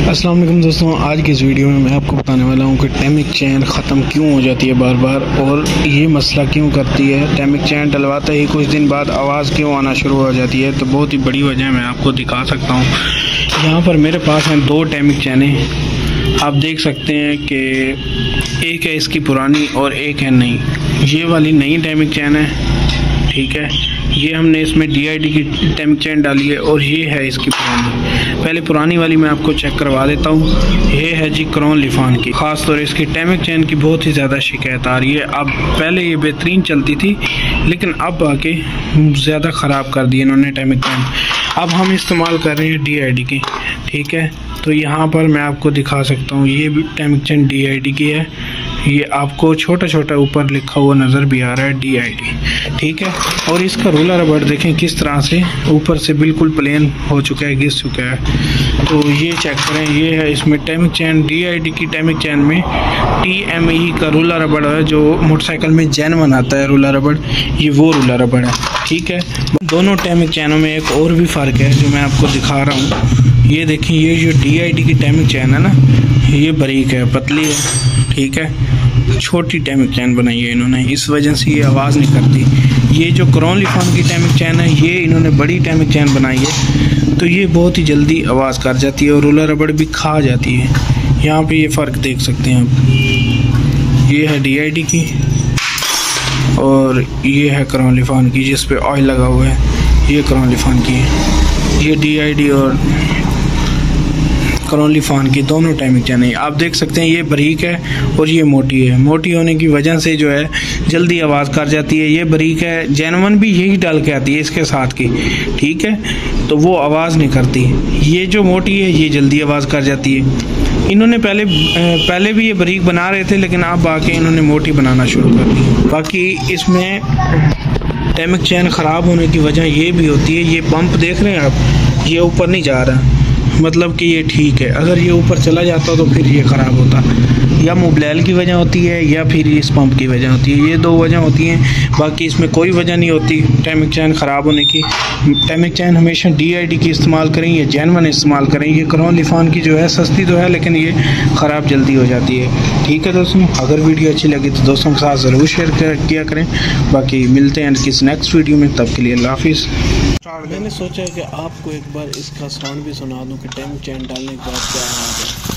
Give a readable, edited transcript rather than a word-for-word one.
अस्सलाम वालेकुम दोस्तों, आज की इस वीडियो में मैं आपको बताने वाला हूँ कि टाइमिंग चेन ख़त्म क्यों हो जाती है बार बार और ये मसला क्यों करती है। टाइमिंग चेन डलवाते ही कुछ दिन बाद आवाज़ क्यों आना शुरू हो जाती है। तो बहुत ही बड़ी वजह मैं आपको दिखा सकता हूँ। यहाँ पर मेरे पास हैं दो टाइमिंग चैनें, आप देख सकते हैं कि एक है इसकी पुरानी और एक है नई। ये वाली नई टाइमिंग चैन है, ठीक है। ये हमने इसमें DID की टाइमिंग चेन डाली है और ये है इसकी पुरानी। पहले पुरानी वाली मैं आपको चेक करवा देता हूँ। ये है जी क्रॉन लिफान की। ख़ास तौर इसकी टाइमिंग चेन की बहुत ही ज़्यादा शिकायत आ रही है। अब पहले ये बेहतरीन चलती थी लेकिन अब आके ज़्यादा ख़राब कर दी इन्होंने टाइमिंग चेन। अब हम इस्तेमाल कर रहे हैं DID की, ठीक है। तो यहाँ पर मैं आपको दिखा सकता हूँ, ये भी टाइमिंग चेन DID की है। ये आपको छोटा छोटा ऊपर लिखा हुआ नज़र भी आ रहा है DID, ठीक है। और इसका रूलर रबड़ देखें किस तरह से ऊपर से बिल्कुल प्लेन हो चुका है, घिस चुका है। तो ये चेक करें, ये है इसमें टाइमिंग चेन DID की टाइमिंग चेन में TME का रूलर रबड़ है, जो मोटरसाइकिल में जेन्युइन आता है रूलर रबड़, ये वो रूलर रबड़ है, ठीक है। दोनों टाइमिंग चैनों में एक और भी फ़र्क है जो मैं आपको दिखा रहा हूँ। ये देखें, ये जो DID की टाइमिंग चैन है ना, ये बारीक है, पतली है, ठीक है। छोटी टाइमिंग चैन बनाई है इन्होंने, इस वजह से ये आवाज़ नहीं करती। ये जो क्रॉन लिफान की टाइमिंग चैन है, ये इन्होंने बड़ी टाइमिंग चैन बनाई है, तो ये बहुत ही जल्दी आवाज़ कर जाती है और रूलर रबड़ भी खा जाती है। यहाँ पे ये फ़र्क देख सकते हैं आप। ये है DID की और ये है क्रॉन लिफान की जिस पे ऑयल लगा हुआ है। ये क्रॉन लिफान की है, ये DID और क्रॉन लिफान की दोनों टाइमिंग चैन है। आप देख सकते हैं ये बारीक है और ये मोटी है। मोटी होने की वजह से जो है जल्दी आवाज़ कर जाती है। ये बारीक है, जेन्युइन भी यही डाल के आती है इसके साथ की, ठीक है, तो वो आवाज़ नहीं करती। ये जो मोटी है ये जल्दी आवाज़ कर जाती है। इन्होंने पहले भी ये बारीक बना रहे थे लेकिन अब आके इन्होंने मोटी बनाना शुरू कर दी। बाकी इसमें टाइमिंग चैन ख़राब होने की वजह ये भी होती है, ये पंप देख रहे हैं आप, ये ऊपर नहीं जा रहा, मतलब कि ये ठीक है। अगर ये ऊपर चला जाता तो फिर ये ख़राब होता। या मोबिल की वजह होती है या फिर इस पंप की वजह होती है, ये दो वजह होती हैं। बाकी इसमें कोई वजह नहीं होती टाइमिंग चैन ख़राब होने की। टाइमिंग चैन हमेशा DID की इस्तेमाल करें, ये जेन्युइन इस्तेमाल करें। ये क्रॉन लिफान की जो है सस्ती तो है लेकिन ये ख़राब जल्दी हो जाती है, ठीक है दोस्तों। अगर वीडियो अच्छी लगी तो दोस्तों के साथ ज़रूर शेयर किया करें। बाकी मिलते हैं किसी नेक्स्ट वीडियो में, तब के लिए अल्लाह हाफिज़। मैंने सोचा कि आपको एक बार इसका साउंड भी सुना दूं कि टाइमिंग चैन डालने के बाद क्या है।